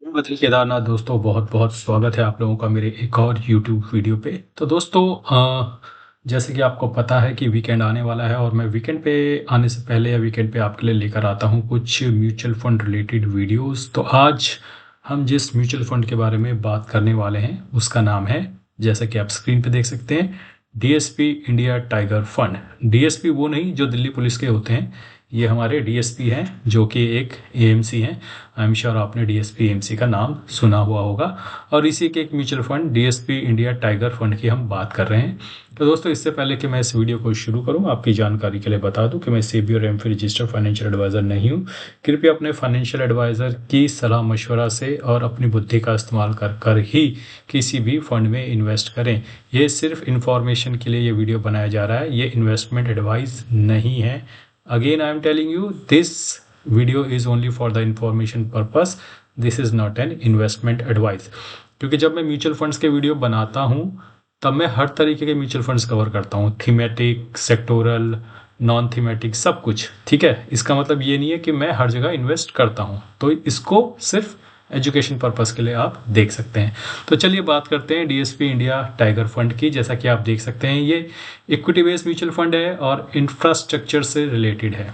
बद्री केदारनाथ दोस्तों, बहुत बहुत स्वागत है आप लोगों का मेरे एक और यूट्यूब वीडियो पे। तो दोस्तों, जैसे कि आपको पता है कि वीकेंड आने वाला है और मैं वीकेंड पे आने से पहले या वीकेंड पे आपके लिए लेकर आता हूँ कुछ म्यूचुअल फंड रिलेटेड वीडियोस। तो आज हम जिस म्यूचुअल फंड के बारे में बात करने वाले हैं उसका नाम है, जैसा कि आप स्क्रीन पे देख सकते हैं, DSP India tiger fund. DSP वो नहीं जो दिल्ली पुलिस के होते हैं, ये हमारे डीएसपी हैं जो कि एक एएमसी हैं। आई एम श्योर आपने डीएसपी एएमसी का नाम सुना हुआ होगा। और इसी के एक mutual fund DSP India tiger fund की हम बात कर रहे हैं। तो दोस्तों, इससे पहले कि मैं इस वीडियो को शुरू करूं, आपकी जानकारी के लिए बता दूं कि मैं सेबी और एमफी रजिस्टर्ड फाइनेंशियल एडवाइजर नहीं हूं। कृपया अपने फाइनेंशियल एडवाइजर की सलाह मशवरा से और अपनी बुद्धि का इस्तेमाल कर कर ही किसी भी फंड में इन्वेस्ट करें। ये सिर्फ इंफॉर्मेशन के लिए ये वीडियो बनाया जा रहा है, ये इन्वेस्टमेंट एडवाइस नहीं है। Again I am telling you, this video is only for the information purpose, this is not an investment advice. क्योंकि जब मैं म्यूचुअल फंड्स के वीडियो बनाता हूँ तब मैं हर तरीके के म्यूचुअल फंड्स कवर करता हूँ, थीमेटिक, सेक्टोरल, नॉन थीमेटिक, सब कुछ। ठीक है, इसका मतलब ये नहीं है कि मैं हर जगह इन्वेस्ट करता हूँ, तो इसको सिर्फ एजुकेशन पर्पस के लिए आप देख सकते हैं। तो चलिए बात करते हैं डीएसपी इंडिया टाइगर फंड की। जैसा कि आप देख सकते हैं, ये इक्विटी बेस्ड म्यूचुअल फंड है और इंफ्रास्ट्रक्चर से रिलेटेड है।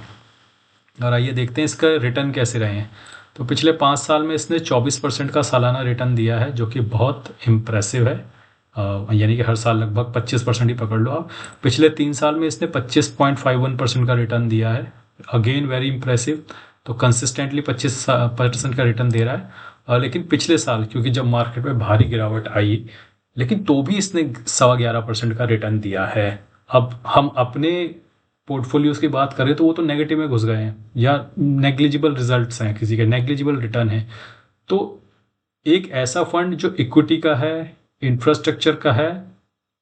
और आइए देखते हैं इसका रिटर्न कैसे रहे हैं। तो पिछले 5 साल में इसने 24% का सालाना रिटर्न दिया है, जो कि बहुत इम्प्रेसिव है। यानी कि हर साल लगभग 25% ही पकड़ लो आप। पिछले 3 साल में इसने 25.51% का रिटर्न दिया है, अगेन वेरी इंप्रेसिव। तो कंसिस्टेंटली 25% का रिटर्न दे रहा है। लेकिन पिछले साल, क्योंकि जब मार्केट में भारी गिरावट आई, लेकिन तो भी इसने 11.25% का रिटर्न दिया है। अब हम अपने पोर्टफोलियोज की बात करें तो वो तो नेगेटिव में घुस गए हैं, या नेग्लिजिबल रिजल्ट्स हैं, किसी के नेग्लिजिबल रिटर्न है। तो एक ऐसा फंड जो इक्विटी का है, इंफ्रास्ट्रक्चर का है,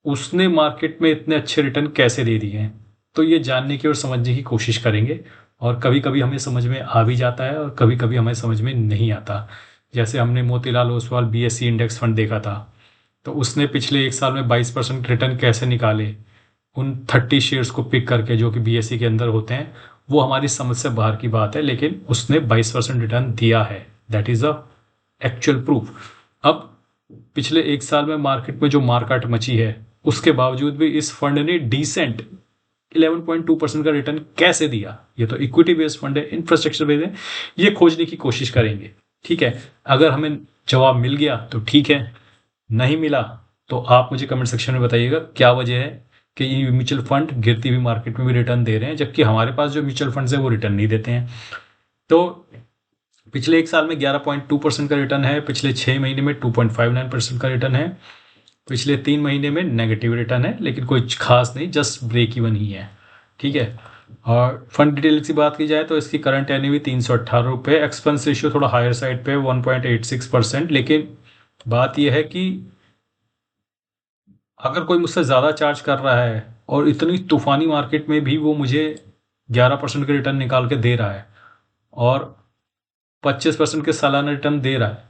उसने मार्केट में इतने अच्छे रिटर्न कैसे दे दिए हैं? तो ये जानने की और समझने की कोशिश करेंगे। और कभी कभी हमें समझ में आ भी जाता है और कभी कभी हमें समझ में नहीं आता। जैसे हमने Motilal Oswal BSc index fund देखा था, तो उसने पिछले 1 साल में 22% रिटर्न कैसे निकाले उन 30 शेयर्स को पिक करके जो कि बीएससी के अंदर होते हैं। वो हमारी समझ से बाहर की बात है, लेकिन उसने 22% रिटर्न दिया है। That is a actual proof. अब पिछले 1 साल में मार्केट में जो मार्केट मची है, उसके बावजूद भी इस फंड ने डिसेंट 11.2% का रिटर्न कैसे दिया? ये तो इक्विटी बेस्ड फंड है, इंफ्रास्ट्रक्चर बेस्ड है। ये खोजने की कोशिश करेंगे। ठीक है, अगर हमें जवाब मिल गया तो ठीक है, नहीं मिला तो आप मुझे कमेंट सेक्शन में बताइएगा क्या वजह है कि ये म्यूचुअल फंड गिरती हुई मार्केट में भी रिटर्न दे रहे हैं, जबकि हमारे पास जो म्यूचुअल फंड्स हैं वो रिटर्न नहीं देते हैं। तो पिछले 1 साल में 11.2% का रिटर्न है, पिछले 6 महीने में 2.59% का रिटर्न है, पिछले 3 महीने में नेगेटिव रिटर्न है, लेकिन कोई खास नहीं, जस्ट ब्रेक इवन ही है। ठीक है। और फंड डिटेल की बात की जाए तो इसकी करंट एनएवी 318 रुपये, एक्सपेंस रेशियो थोड़ा हायर साइड पे 1.86%। लेकिन बात यह है कि अगर कोई मुझसे ज़्यादा चार्ज कर रहा है और इतनी तूफानी मार्केट में भी वो मुझे 11% के रिटर्न निकाल के दे रहा है और 25% के सालाना रिटर्न दे रहा है,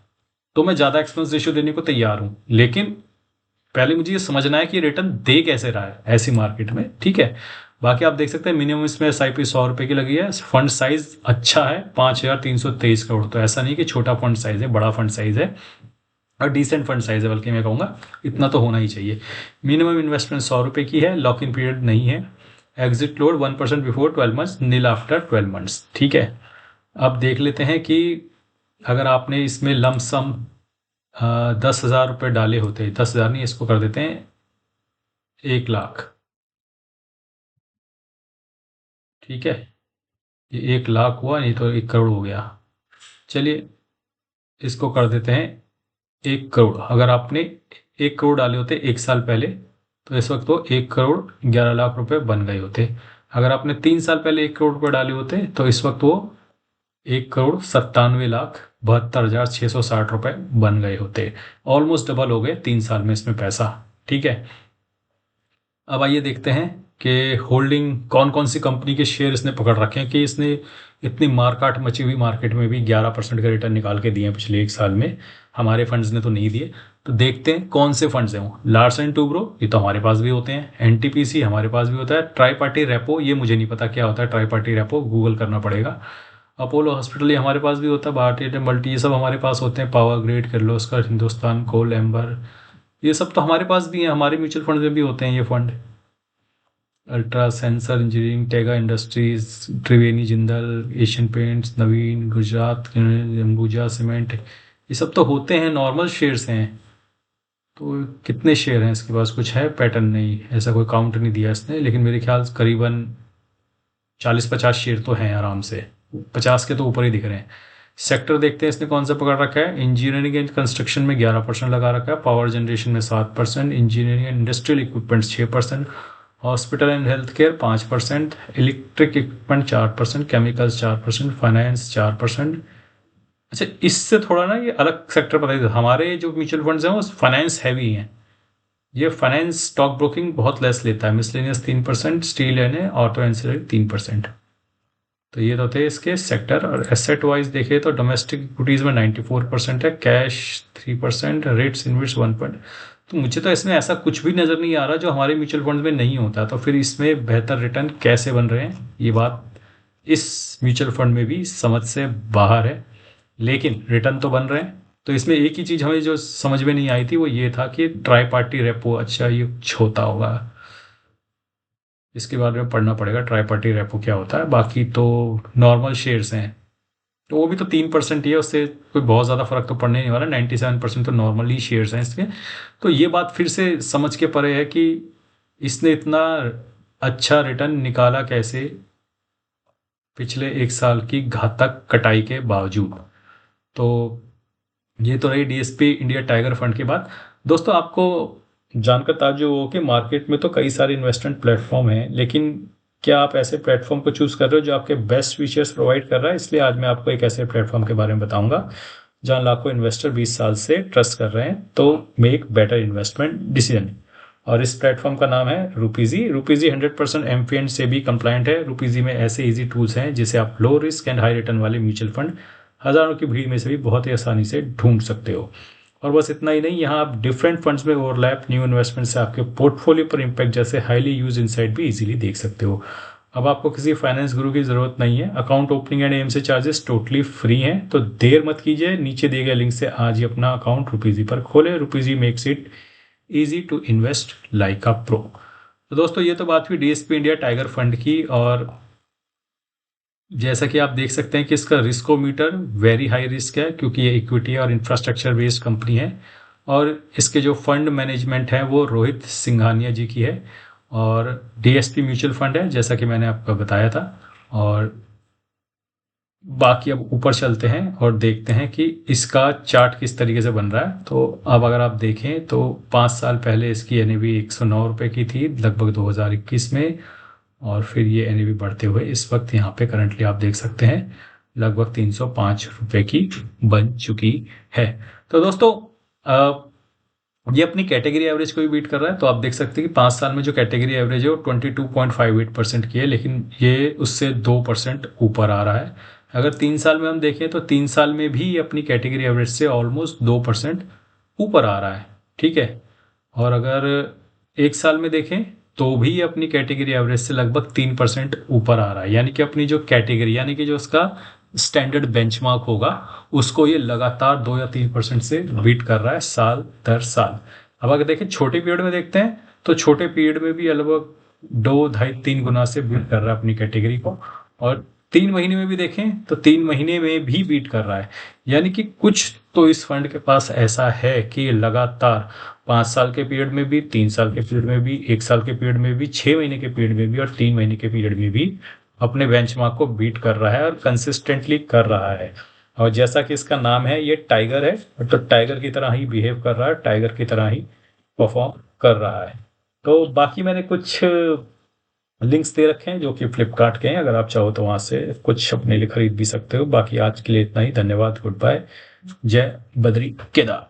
तो मैं ज़्यादा एक्सपेंस रेशियो देने को तैयार हूँ। लेकिन पहले मुझे ये समझना है कि रिटर्न दे कैसे रहा है ऐसी मार्केट में। ठीक है। बाकी आप देख सकते हैं मिनिमम इसमें SIP 100 रुपये की लगी है। फंड साइज अच्छा है, 5,323 करोड़। तो ऐसा नहीं कि छोटा फंड साइज है, बड़ा फंड साइज है और डिसेंट फंड साइज है, बल्कि मैं कहूँगा इतना तो होना ही चाहिए। मिनिमम इन्वेस्टमेंट 100 रुपये की है, लॉक इन पीरियड नहीं है, एग्जिट लोड 1% बिफोर 12 मंथ्स, नील आफ्टर 12 मंथ्स। ठीक है। अब देख लेते हैं कि अगर आपने इसमें लमसम 10,000 रुपये डाले होते, 10,000 नहीं, इसको कर देते हैं 1 लाख। ठीक है, ये 1 लाख हुआ, नहीं तो 1 करोड़ हो गया। चलिए इसको कर देते हैं 1 करोड़। अगर आपने 1 करोड़ डाले होते 1 साल पहले, तो इस वक्त वो 1 करोड़ 11 लाख रुपए बन गए होते। अगर आपने 3 साल पहले 1 करोड़ रुपए डाले होते तो इस वक्त वो 1,97,72,72,660 रुपए बन गए होते। ऑलमोस्ट डबल हो गए 3 साल में इसमें पैसा। ठीक है। अब आइए देखते हैं कि होल्डिंग कौन कौन सी कंपनी के शेयर इसने पकड़ रखे हैं कि इसने इतनी मारकाट मची हुई मार्केट में भी 11% का रिटर्न निकाल के दिए हैं पिछले 1 साल में। हमारे फंड्स ने तो नहीं दिए। तो देखते हैं कौन से फंड्स हैं वो। लार्सन टूब्रो, ये तो हमारे पास भी होते हैं। एनटीपीसी हमारे पास भी होता है। ट्राई पार्टी रेपो, ये मुझे नहीं पता क्या होता है ट्राई पार्टी रेपो, गूगल करना पड़ेगा। अपोलो हॉस्पिटल ये हमारे पास भी होता है, भारतीय एयरटेल मल्टी ये सब हमारे पास होते हैं, पावर ग्रिड किर्लोस्कर हिंदुस्तान कोल एम्बर ये सब तो हमारे पास भी है, हमारे म्यूचुअल फंड में भी होते हैं ये fund. Ultra sensor engineering, Tega industries, Triveni Jindal, Asian paints, Naveen, Gujarat Ambuja cement ये सब तो होते हैं, नॉर्मल शेयर्स हैं। तो कितने शेयर हैं इसके पास, कुछ है पैटर्न नहीं, ऐसा कोई काउंट नहीं दिया इसने, लेकिन मेरे ख्याल से करीबन 40-50 शेयर तो हैं आराम से, 50 के तो ऊपर ही दिख रहे हैं। सेक्टर देखते हैं इसने कौन सा पकड़ रखा है। इंजीनियरिंग एंड कंस्ट्रक्शन में 11% लगा रखा है, पावर जनरेशन में 7%, engineering and industrial equipments 6%, hospital and health care 5%, electric equipment 4%, chemicals 4%, finance 4%। अच्छा, इससे थोड़ा ना ये अलग सेक्टर पता है, हमारे जो म्यूचुअल फंड्स हैं वो फाइनेंस हैवी हैं, ये फाइनेंस स्टॉक ब्रोकिंग बहुत लेस लेता है, miscellaneous 3%, steel and auto ancillary 3%। तो ये तो थे इसके सेक्टर। और एसेट वाइज देखे तो डोमेस्टिक इक्विटीज में 94% है, कैश 3%, रेट्स इन्वेस्ट 1%। तो मुझे तो इसमें ऐसा कुछ भी नज़र नहीं आ रहा जो हमारे म्यूचुअल फंड में नहीं होता, तो फिर इसमें बेहतर रिटर्न कैसे बन रहे हैं, ये बात इस म्यूचुअल फंड में भी समझ से बाहर है, लेकिन रिटर्न तो बन रहे हैं। तो इसमें एक ही चीज़ हमें जो समझ में नहीं आई थी वो ये था कि ट्राई पार्टी रेपो, अच्छा ये कुछ होता होगा, इसके बारे में पढ़ना पड़ेगा ट्राई पार्टी रेपो क्या होता है। बाकी तो नॉर्मल शेयर्स हैं, तो वो भी तो 3% ही है, उससे कोई बहुत ज़्यादा फर्क तो पड़ने नहीं वाला, 97% तो नॉर्मली शेयर्स हैं इसके। तो ये बात फिर से समझ के परे है कि इसने इतना अच्छा रिटर्न निकाला कैसे पिछले एक साल की घातक कटाई के बावजूद। तो ये तो रही डीएसपी इंडिया टाइगर फंड की बात। दोस्तों आपको जानकर ताज्जुब हो कि मार्केट में तो कई सारे इन्वेस्टमेंट प्लेटफॉर्म हैं, लेकिन क्या आप ऐसे प्लेटफॉर्म को चूज कर रहे हो जो आपके बेस्ट फीचर्स प्रोवाइड कर रहा है? इसलिए आज मैं आपको एक ऐसे प्लेटफॉर्म के बारे में बताऊंगा जहां लाखों इन्वेस्टर 20 साल से ट्रस्ट कर रहे हैं, तो मेक बेटर इन्वेस्टमेंट डिसीजन। और इस प्लेटफॉर्म का नाम है रूपीजी। रूपीजी 100% एमपीएन से भी कंप्लाइंट है। रूपीजी में ऐसे इजी टूल्स हैं जिसे आप low risk and high return वाले म्यूचुअल फंड हजारों की भीड़ में से भी बहुत ही आसानी से ढूंढ सकते हो। और बस इतना ही नहीं, यहाँ आप डिफरेंट फंड्स में ओवरलैप, न्यू इन्वेस्टमेंट से आपके पोर्टफोलियो पर इंपैक्ट जैसे हाईली यूज इनसाइट भी इजीली देख सकते हो। अब आपको किसी फाइनेंस गुरु की जरूरत नहीं है। Account opening and AMC charges totally free हैं, तो देर मत कीजिए, नीचे दिए गए लिंक से आज ही अपना अकाउंट रूपीजी पर खोले। Rupeezy makes it easy to invest like a pro. तो दोस्तों ये तो बात हुई डीएसपी इंडिया टाइगर फंड की, और जैसा कि आप देख सकते हैं कि इसका रिस्कोमीटर वेरी हाई रिस्क है, क्योंकि ये इक्विटी और इंफ्रास्ट्रक्चर बेस्ड कंपनी है, और इसके जो फंड मैनेजमेंट है वो रोहित सिंघानिया जी की है, और डीएसपी म्यूचुअल फंड है जैसा कि मैंने आपको बताया था। और बाकी अब ऊपर चलते हैं और देखते हैं कि इसका चार्ट किस तरीके से बन रहा है। तो अब अगर आप देखें तो 5 साल पहले इसकी एनएवी 109 रुपये की थी लगभग 2021 में, और फिर ये एनएवी बढ़ते हुए इस वक्त यहाँ पे करंटली आप देख सकते हैं लगभग 305 रुपये की बन चुकी है। तो दोस्तों ये अपनी कैटेगरी एवरेज को भी बीट कर रहा है। तो आप देख सकते हैं कि 5 साल में जो कैटेगरी एवरेज है वो 22.58% की है, लेकिन ये उससे 2% ऊपर आ रहा है। अगर 3 साल में हम देखें तो 3 साल में भी ये अपनी कैटेगरी एवरेज से ऑलमोस्ट 2% ऊपर आ रहा है, ठीक है। और अगर 1 साल में देखें तो भी अपनी कैटेगरी एवरेज से लगभग 3% ऊपर आ रहा है, यानी कि अपनी जो कैटेगरी, यानी कि जो उसका स्टैंडर्ड बेंचमार्क होगा उसको ये लगातार 2 या 3% से बीट कर रहा है साल दर साल। अब अगर देखें छोटे पीरियड में देखते हैं तो छोटे पीरियड में भी लगभग 2, 2.5, 3 गुना से बीट कर रहा है अपनी कैटेगरी को, और 3 महीने में भी देखें तो 3 महीने में भी बीट कर रहा है। यानी कि कुछ तो इस फंड के पास ऐसा है कि लगातार 5 साल के पीरियड में भी, 3 साल के पीरियड में भी, 1 साल के पीरियड में भी, 6 महीने के पीरियड में भी और 3 महीने के पीरियड में भी अपने बेंचमार्क को बीट कर रहा है और कंसिस्टेंटली कर रहा है। और जैसा कि इसका नाम है, ये टाइगर है, तो टाइगर की तरह ही बिहेव कर रहा है, टाइगर की तरह ही परफॉर्म कर रहा है। तो बाकी मैंने कुछ लिंक्स दे रखे हैं जो कि फ्लिपकार्ट के हैं, अगर आप चाहो तो वहां से कुछ अपने लिए खरीद भी सकते हो। बाकी आज के लिए इतना ही, धन्यवाद, गुड बाय, जय बद्री केदार।